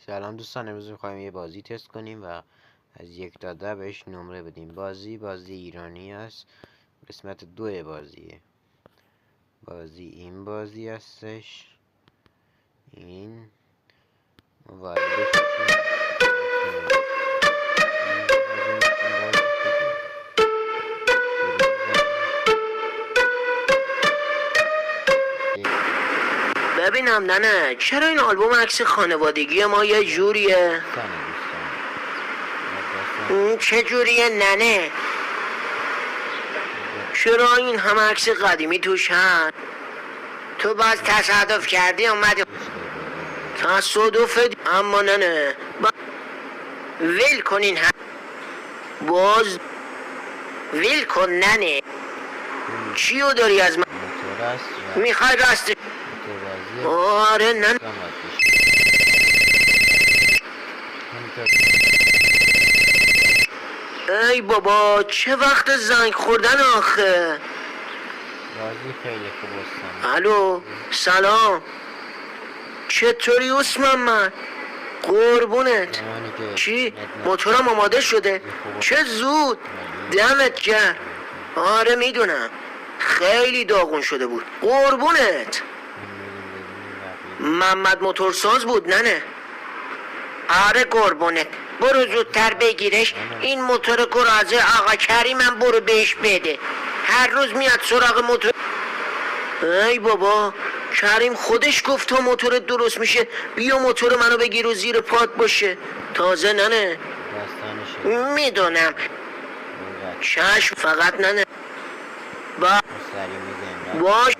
سلام دوستان، امروز میخوایم یه بازی تست کنیم و از 1 تا 10 بهش نمره بدیم. بازی ایرانی است. قسمت 2 بازی این بازی هستش. این واردش ببینم نه چرا این آلبوم عکس خانوادگی ما یه جوریه؟ چه جوریه ننه؟ چرا این همه عکس قدیمی توش هست؟ تو باز تصادف کردی اومدی؟ تصادف اما ننه ویل کنین باز ویل کن ننه. چیو داری از من؟ میخوای راست؟ آره ننه. ای بابا چه وقت زنگ خوردن آخه؟ بازی خیلی خوب است. الو سلام، چطوری عثمان من؟ قربونت. چی؟ موتورم آماده شده؟ چه زود، دمت گرم. آره میدونم خیلی داغون شده بود. قربونت. محمد موتورساز بود ننه؟ آره قربونت. برو زودتر بگیرش. این موتور گرازه آقا کریمم برو بهش بده، هر روز میاد سراغ موتور. ای بابا کریم خودش گفت تا موتور درست میشه بیا موتور منو بگیر و زیر پات باشه. تازه ننه میدونم. چشم فقط ننه باش.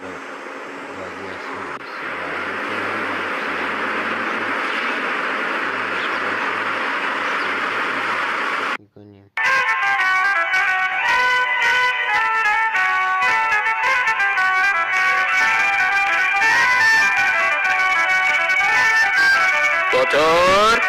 موتور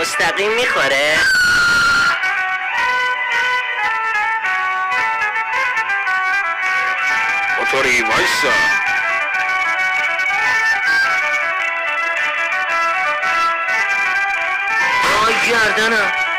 مستقیم میخوره. موتوری وایسا. آی گردنم.